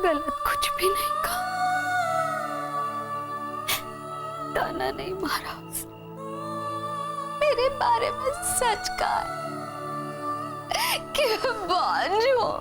गलत कुछ भी नहीं कहा, ताना नहीं मारा उसने, मेरे बारे में सच कहा कि बांझू हूं।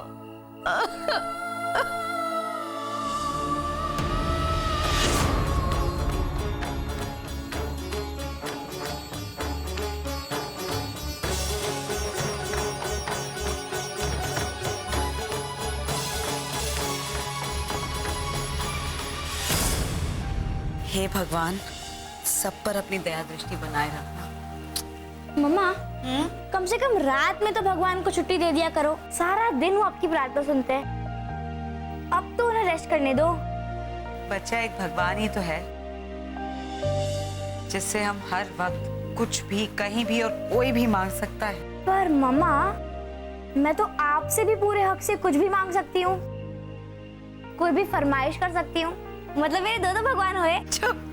हे भगवान, सब पर अपनी दया दृष्टि बनाए रखना। मम्मा, कम से कम रात में तो भगवान को छुट्टी दे दिया करो। सारा दिन वो आपकी प्रार्थना सुनते हैं। अब तो उन्हें रेस्ट करने दो। बच्चा एक भगवान ही तो है जिससे हम हर वक्त कुछ भी, कहीं भी और कोई भी मांग सकता है। पर मम्मा, मैं तो आपसे भी पूरे हक से कुछ भी मांग सकती हूँ, कोई भी फरमाइश कर सकती हूँ। मतलब मेरे दो भगवान हुए। चुप।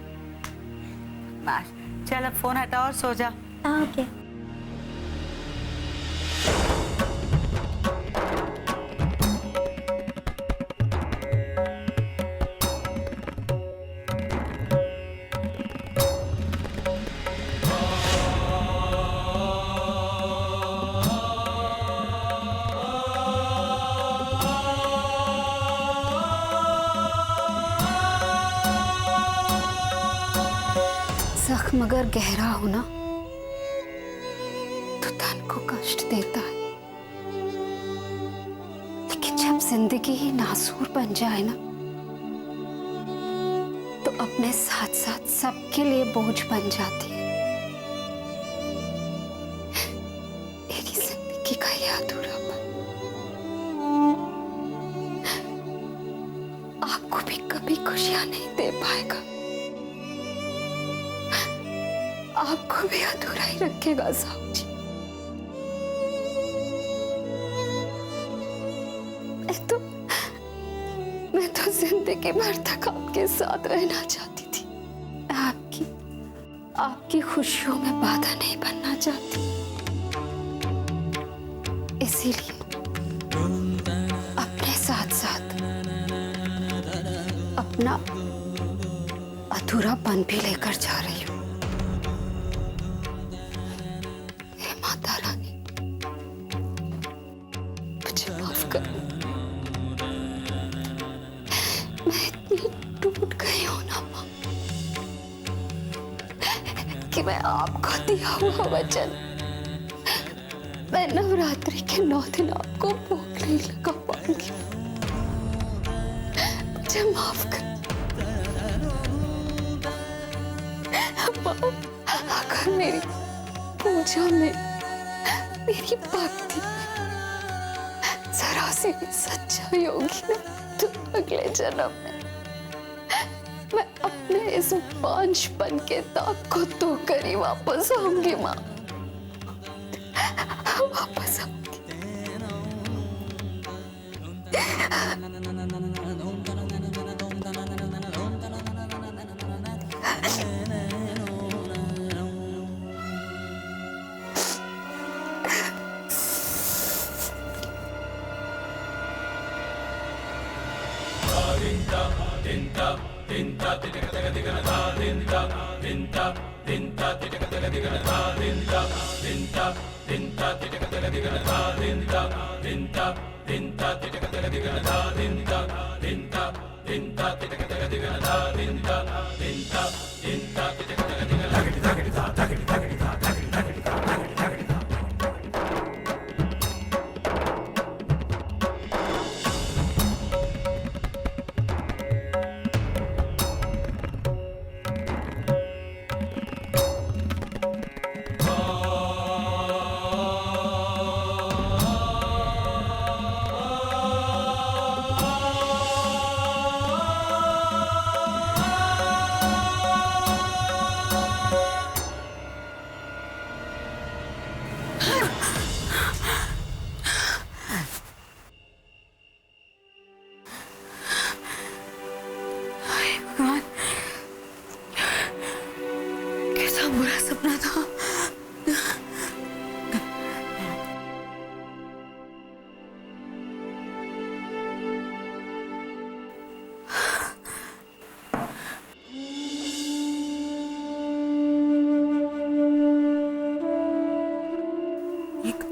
चल अब फोन हटा और सो जा। ओके। जख्म अगर गहरा हो ना तो तन को कष्ट देता है, लेकिन जब जिंदगी ही नासूर बन जाए ना तो अपने साथ साथ सबके लिए बोझ बन जाती है। मेरी जिंदगी का ये अधूरापन आपको भी कभी खुशियां नहीं दे पाएगा, आपको भी अधूरा ही रखेगा साहू जी। मैं तो जिंदगी भर तक आपके साथ रहना चाहती थी। मैं आपकी खुशियों में बाधा नहीं बनना चाहती, इसीलिए अपने साथ साथ अपना अधूरापन भी लेकर जा रही हूँ। माता रानी, मुझे माफ कर। मैं इतनी टूट गई हूं ना माँ कि मैं आपको दिया हुआ वचन, मैं नवरात्रि के 9 दिन आपको भोग नहीं लगा पाऊंगी। मुझे माफ कर माँ। अगर मेरी पूजा में, मेरी भक्ति जरा सी भी सच्चाई होगी ना तो अगले जन्म में मैं अपने इस बांझपन के दाग को धोकर ही वापस आऊंगी माँ, वापस आऊंगी।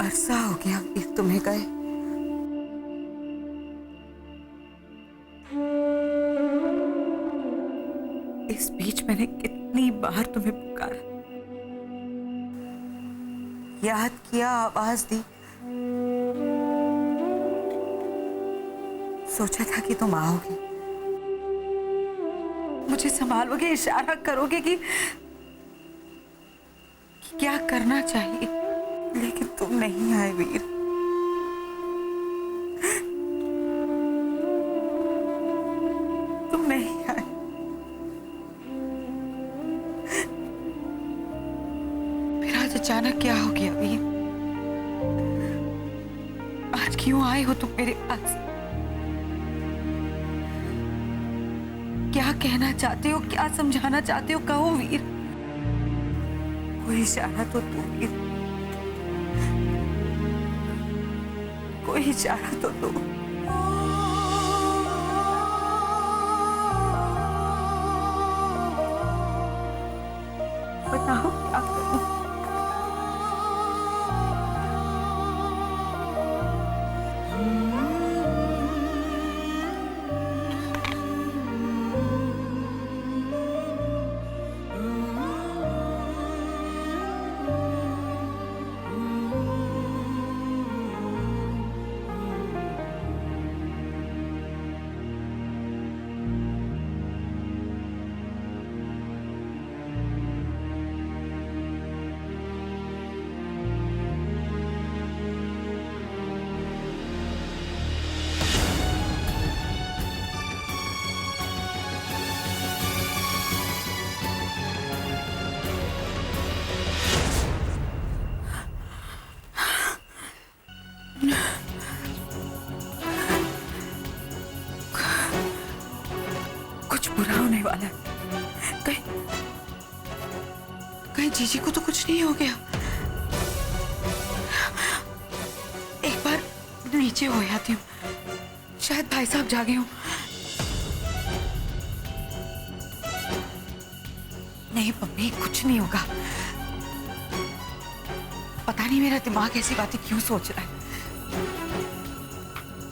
अरसा हो गया वीर तुम्हें गए। इस बीच मैंने कितनी बार तुम्हें पुकारा, याद किया, आवाज दी, सोचा था कि तुम आओगे, मुझे संभालोगे, इशारा करोगे कि क्या करना चाहिए, लेकिन तुम नहीं आए वीर। तुम नहीं आए। फिर आज अचानक क्या हो गया वीर? आज क्यों आए हो तुम मेरे पास? क्या कहना चाहते हो, क्या समझाना चाहते हो, कहो वीर। कोई इशारा तो दो वीर, कोई इशारा तो दो। बताओ क्या करूं? कुछ बुरा होने वाला है। कहीं जीजी को तो कुछ नहीं हो गया? एक बार नीचे हो आती हूँ, शायद भाई साहब जागे हों। नहीं मम्मी, कुछ नहीं होगा। पता नहीं मेरा दिमाग ऐसी बातें क्यों सोच रहा है।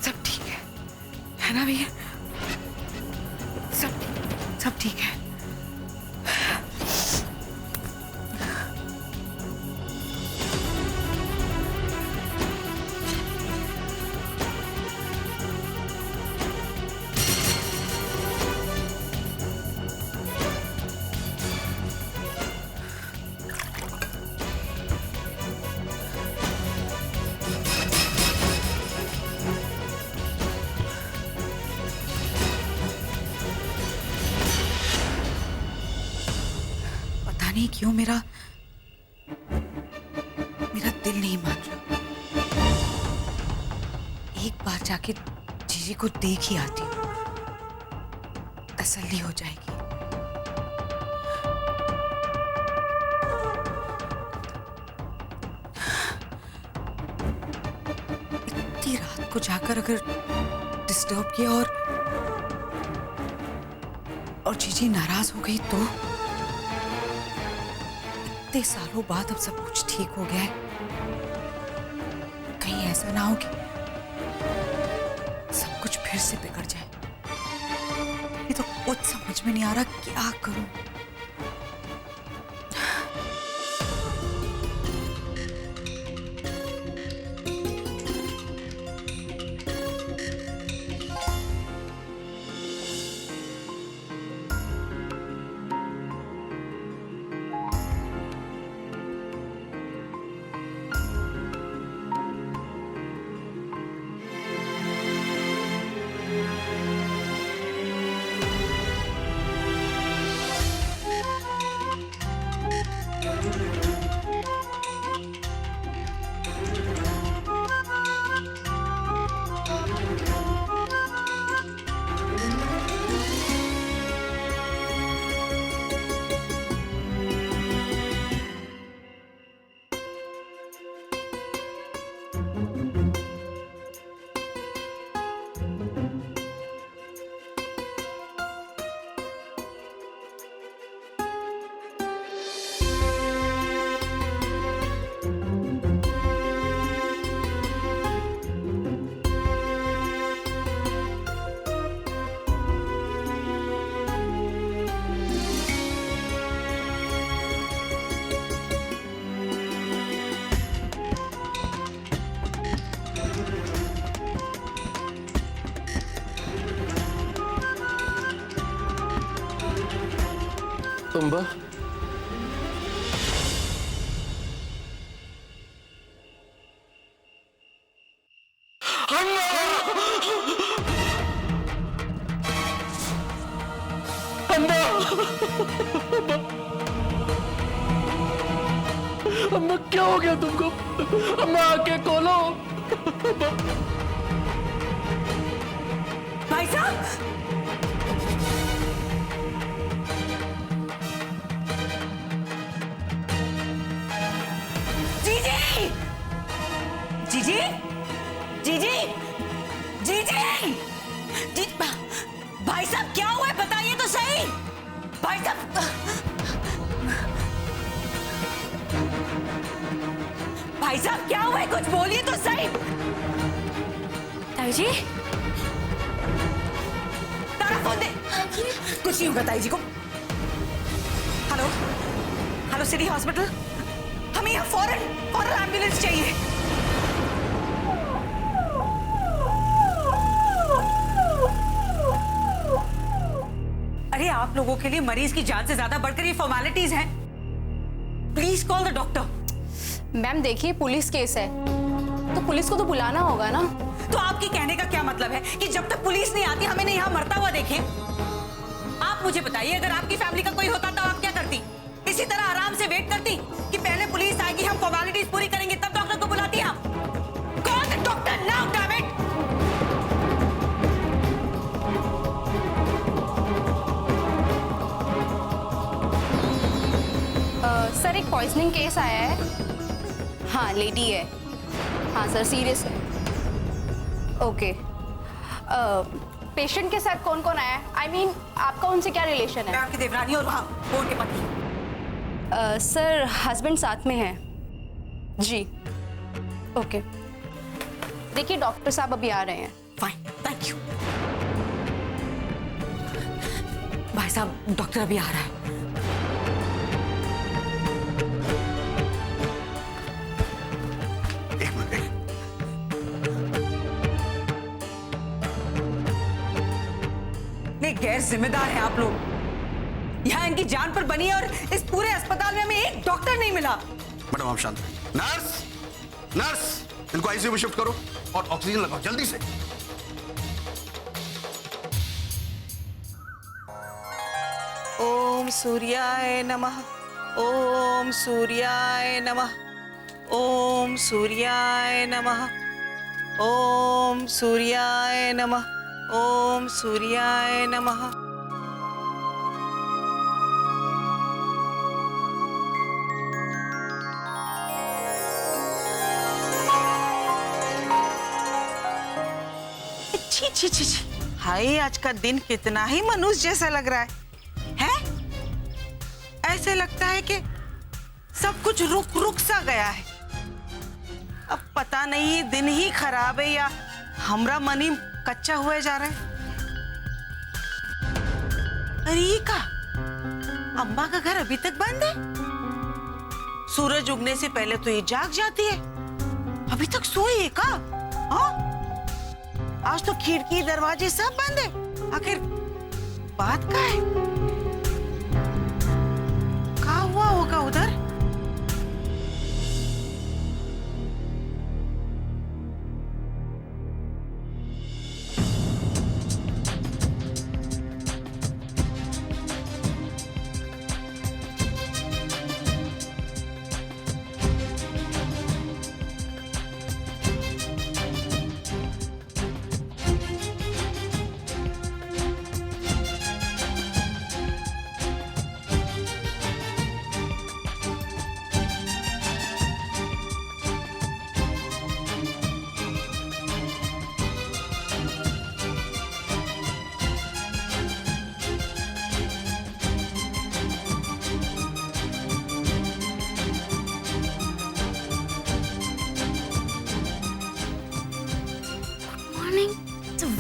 सब ठीक है ना भैया? सब ठीक है। नहीं क्यों मेरा दिल नहीं मान रहा। एक बार जाके जीजी को देख ही आती हूँ, तसल्ली हो जाएगी। इतनी रात को जाकर अगर डिस्टर्ब किया और जीजी नाराज हो गई तो? इतने सालों बाद अब सब कुछ ठीक हो गया है, कहीं ऐसा ना हो कि सब कुछ फिर से बिगड़ जाए। ये तो कुछ समझ में नहीं आ रहा क्या करूं। अम्बा? अम्मा क्या हो गया तुमको? अम्मा आके खोलो। भाई साहब, जीजी, जीजी, जीजी, जीजी, जी, भाई साहब क्या हुआ है बताइए तो सही। भाई साहब, भाई साहब क्या हुआ है कुछ बोलिए तो सही। ताई जी, तारा फोन दे। कुछ नहीं होगा ताई जी को। हेलो, हेलो सिटी हॉस्पिटल, हमें यहाँ फौरन एम्बुलेंस चाहिए। अरे आप लोगों के लिए मरीज की जान से ज्यादा बढ़कर ये फॉर्मेलिटीज हैं। Please call the doctor. Ma'am देखिए पुलिस केस है तो पुलिस को तो बुलाना होगा ना। तो आपके कहने का क्या मतलब है कि जब तक पुलिस नहीं आती हमें यहाँ मरता हुआ देखें? आप मुझे बताइए, अगर आपकी फैमिली का कोई होता तो आप क्या करती? इसी तरह आराम से वेट करती कि पहले पुलिस आएगी, हम फॉर्मेलिटीज पूरी करेंगे, तब डॉक्टर को बुलाती आप? Call the doctor now, damn it. Sir एक पॉइजनिंग केस आया है। हाँ लेडी है। हाँ सर सीरियस है। ओके। पेशेंट के साथ कौन कौन आया है? I mean, आपका उनसे क्या रिलेशन है? आपकी देवरानी और वहाँ वो उनके पति। सर हस्बैंड साथ में है जी। ओके देखिए डॉक्टर साहब अभी आ रहे हैं। Fine, thank you. भाई साहब डॉक्टर अभी आ रहा है। एक मिनट। नहीं, गैर जिम्मेदार हैं आप लोग। यहाँ इनकी जान पर बनी है और इस पूरे अस्पताल में हमें एक डॉक्टर नहीं मिला। मैडम आप शांत रहिए। नर्स, नर्स, इनको आईसीयू में शिफ्ट करो और ऑक्सीजन लगाओ जल्दी से। ओम सूर्याय नमः, ओम सूर्याय नमः, ओम सूर्याय नमः, ओम सूर्याय नमः, ओम सूर्याय नमः। छी छी छी छी, हाय आज का दिन कितना ही मनुष्य जैसा लग रहा है? ऐसे लगता है कि सब कुछ रुक रुक सा गया है। अब पता नहीं ये दिन ही खराब है या हमरा मन ही कच्चा हुआ जा रहा है। अरे ये का अम्बा का घर अभी तक बंद है? सूरज उगने से पहले तो ये जाग जाती है, अभी तक सोई है का? हाँ? आज तो खिड़की दरवाजे सब बंद है। आखिर बात क्या है? क्या हुआ होगा उधर?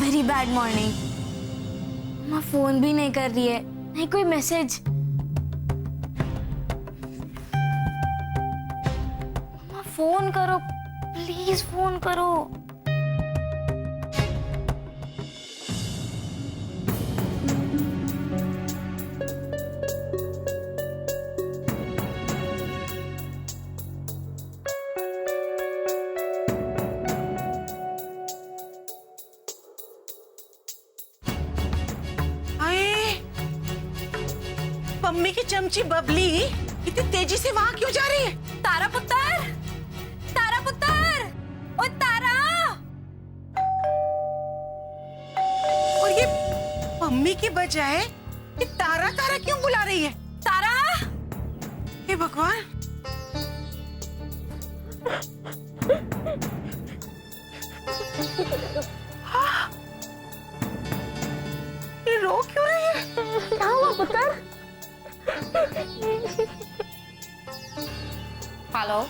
Very bad morning. माँ फोन भी नहीं कर रही है, नहीं कोई मैसेज। माँ फोन करो प्लीज, फोन करो। चमची बबली इतनी तेजी से वहां क्यों जा रही है? तारा पुत्र, तारा पुत्र, ओ तारा। और ये मम्मी की बजाय ये तारा तारा क्यों बुला रही है? तारा, हे भगवान। हाँ, ये रो क्यों रही है? क्या हुआ पुत्र? Hello,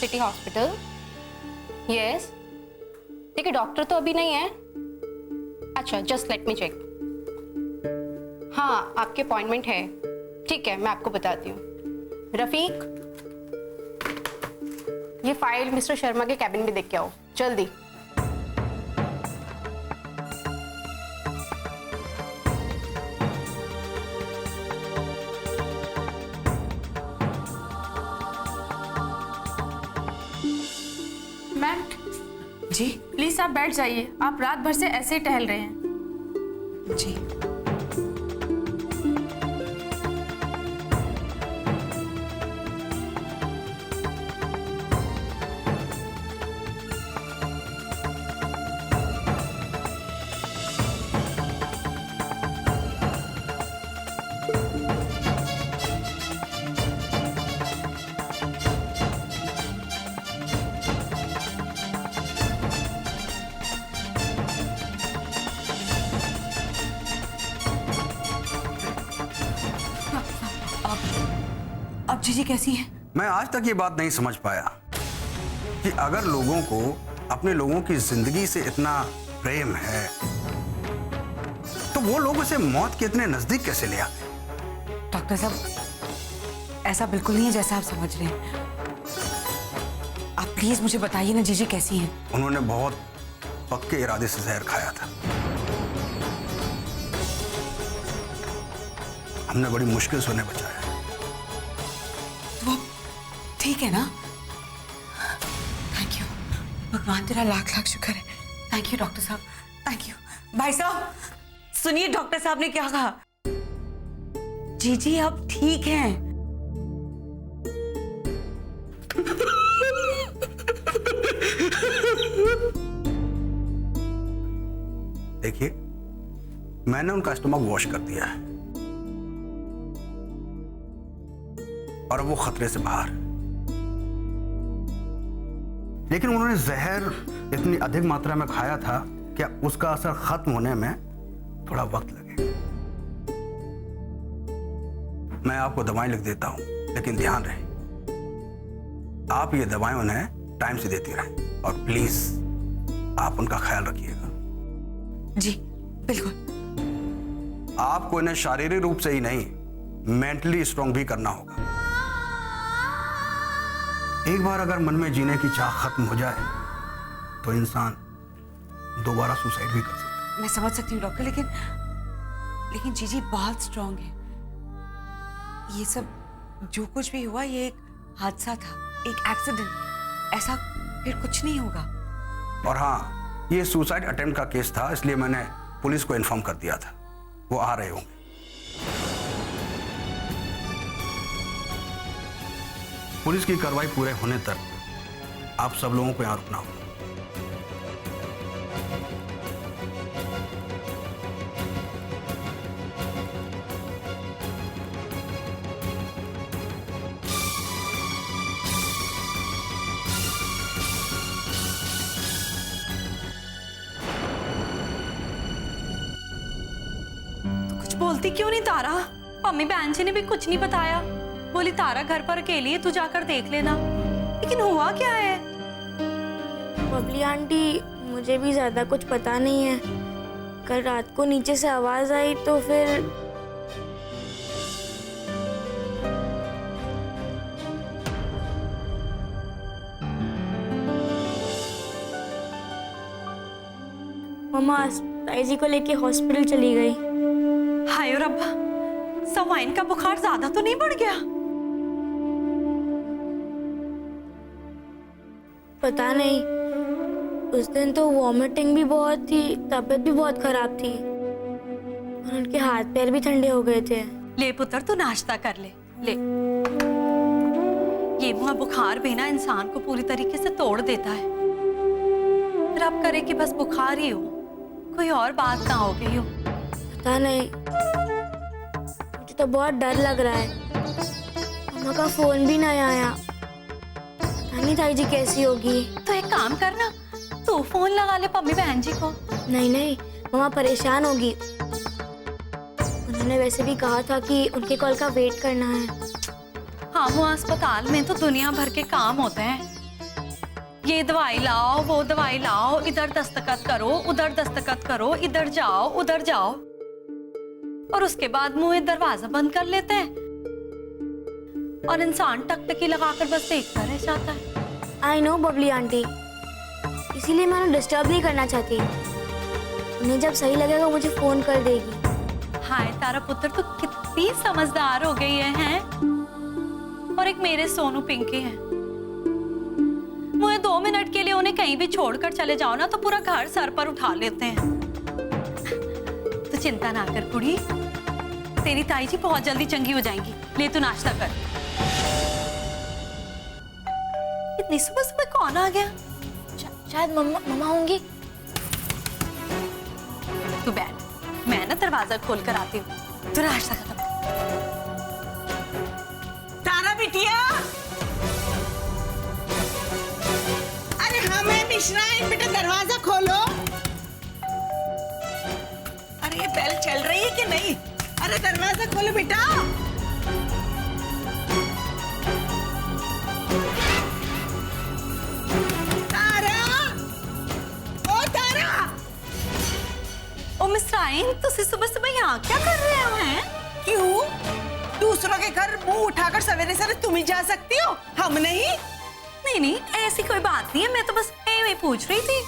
city hospital. यस, देखिए डॉक्टर तो अभी नहीं है। अच्छा, जस्ट लेट मी चेक। हाँ, आपके अपॉइंटमेंट है। ठीक है, मैं आपको बताती हूँ। रफीक, ये फाइल मिस्टर शर्मा के कैबिन में देख के आओ, जल्दी। मैम जी प्लीज आप बैठ जाइए, आप रात भर से ऐसे ही टहल रहे हैं। जी। अब जीजी कैसी है? मैं आज तक ये बात नहीं समझ पाया कि अगर लोगों को अपने लोगों की जिंदगी से इतना प्रेम है तो वो लोग उसे मौत के इतने नजदीक कैसे ले आते? डॉक्टर साहब, ऐसा बिल्कुल नहीं है जैसा आप समझ रहे हैं। आप प्लीज मुझे बताइए ना जीजी कैसी हैं? उन्होंने बहुत पक्के इरादे से जहर खाया था। हमने बड़ी मुश्किल से उन्हें बचाया। तो वो ठीक है ना? थैंक यू भगवान, तेरा लाख लाख शुक्र है। थैंक यू डॉक्टर साहब, थैंक यू। भाई साहब सुनिए, डॉक्टर साहब ने क्या कहा। जीजी अब ठीक हैं। देखिए, मैंने उनका स्टमक वॉश कर दिया है और अब वो खतरे से बाहर। लेकिन उन्होंने जहर इतनी अधिक मात्रा में खाया था कि उसका असर खत्म होने में थोड़ा वक्त लगे। मैं आपको दवाएं लिख देता हूं, लेकिन ध्यान रहे आप ये दवाएं उन्हें टाइम से देती रहें और प्लीज आप उनका ख्याल रखिएगा। जी बिल्कुल। आपको इन्हें शारीरिक रूप से ही नहीं, मेंटली स्ट्रांग भी करना होगा। एक बार अगर मन में जीने की चाह खत्म हो जाए तो इंसान दोबारा सुसाइड भी कर सकता है। मैं समझ सकती हूँ डॉक्टर, लेकिन जीजी बहुत स्ट्रांग है। ये सब जो कुछ भी हुआ ये एक हादसा था, एक एक्सीडेंट, ऐसा फिर कुछ नहीं होगा। और हाँ, ये सुसाइड अटेम्प्ट का केस था, इसलिए मैंने पुलिस को इन्फॉर्म कर दिया था। वो आ रहे होंगे। पुलिस की कार्रवाई पूरे होने तक आप सब लोगों को यहां रुकना होगा। कुछ बोलती क्यों नहीं तारा? मम्मी बहन जी ने भी कुछ नहीं बताया। बोली तारा घर पर अकेली है, तू जाकर देख लेना। लेकिन हुआ क्या है? बबली आंटी, मुझे भी ज्यादा कुछ पता नहीं है। कल रात को नीचे से आवाज आई तो फिर मम्मा ताई जी को लेके हॉस्पिटल चली गई। हाय रब्बा, सवाइन का बुखार ज्यादा तो नहीं बढ़ गया? पता नहीं, उस दिन तो वॉमिटिंग भी बहुत थी, तबीयत भी बहुत खराब थी और उनके हाथ पैर भी ठंडे हो गए थे। ले पुत्र, तू नाश्ता कर ले, ले, ये मुँह बुखार भी ना इंसान को पूरी तरीके से तोड़ देता है। फिर आप करे कि बस बुखार ही हो, कोई और बात ना हो गई हो। पता नहीं, मुझे तो बहुत डर लग रहा है। मम्मा का फोन भी नहीं आया। पता नहीं ताई जी कैसी होगी। तो एक काम करना, तू फोन लगा ले पम्मी बहन जी को। नहीं नहीं, मम्मा परेशान होगी। उन्होंने वैसे भी कहा था कि उनके कॉल का वेट करना है। हाँ, वो अस्पताल में तो दुनिया भर के काम होते हैं। ये दवाई लाओ, वो दवाई लाओ, इधर दस्तखत करो, उधर दस्तखत करो, इधर जाओ, उधर जाओ, और उसके बाद मुंह दरवाजा बंद कर लेते हैं और इंसान टकटकी लगाकर बस देखता रह जाता है। आई नो बबली आंटी, इसीलिए मैं उन्हें डिस्टर्ब नहीं करना चाहती। उन्हें जब सही लगेगा मुझे फोन कर देगी। हाय तारा पुत्र, तो कितनी समझदार हो गई है? और एक मेरे सोनू पिंकी है। मुझे 2 मिनट के लिए उन्हें कहीं भी छोड़कर चले जाओ ना तो पूरा घर सर पर उठा लेते हैं। तो चिंता ना कर कुड़ी, तेरी ताई जी बहुत जल्दी चंगी हो जाएंगी। ले तू नाश्ता कर। इतनी सुबह सुबह कौन आ गया? शायद मम्मा होंगी। तू बैठ, मैं ना दरवाजा खोल कर आती हूँ। तू नाश्ता खत्म। तारा बिटिया, अरे हमें मिश्राइन बेटा, दरवाजा खोलो। अरे ये बेल चल रही है कि नहीं? अरे दरवाजा खोलो बेटा। तारा, ओ तारा। ओ मिस्राइन, तुसी सुबह सुबह यहाँ क्या कर रहे हो हैं? क्यों? दूसरों के घर मुंह उठाकर सवेरे सवेरे तुम ही जा सकती हो, हम नहीं? नहीं नहीं, ऐसी कोई बात नहीं है। मैं तो बस यही पूछ रही थी।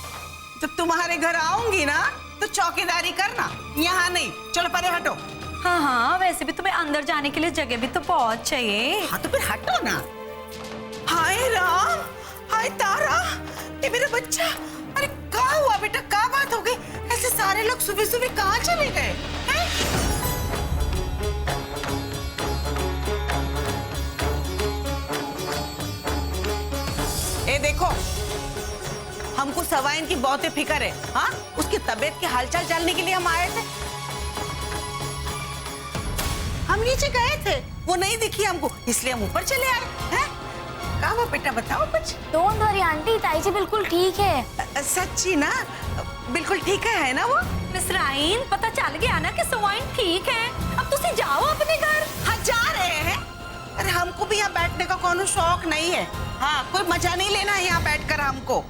जब तुम्हारे घर आऊंगी ना तो चौकीदारी करना, यहाँ नहीं। चलो परे हटो। हाँ हाँ, वैसे भी तुम्हें अंदर जाने के लिए जगह भी तो बहुत चाहिए। हाँ तो फिर हटो ना। हाय राम, हाय तारा, ये मेरा बच्चा। अरे क्या हुआ बेटा, क्या बात हो गई? ऐसे सारे लोग सुबह सुबह कहाँ चले गए हैं? ए देखो, हमको सवाइन की बहुत फिक्र है। हाँ, उसकी तबीयत की हालचाल जानने के लिए हम आए थे। हम नीचे गए थे, वो नहीं दिखी हमको, इसलिए हम ऊपर चले आए हैं। क्या हुआ बेटा, बताओ कुछ। डोंट वरी आंटी, ताई जी बिल्कुल ठीक है। सच्ची ना? बिल्कुल ठीक है ना वो? मिस्राइन, पता चल गया ना कि सवाइन ठीक है। अब तुसी जाओ अपने घर। हाँ जा रहे हैं। अरे हमको भी यहाँ बैठने का कोनो शौक नहीं है। हाँ, कोई मजा नहीं लेना है यहाँ बैठकर हमको।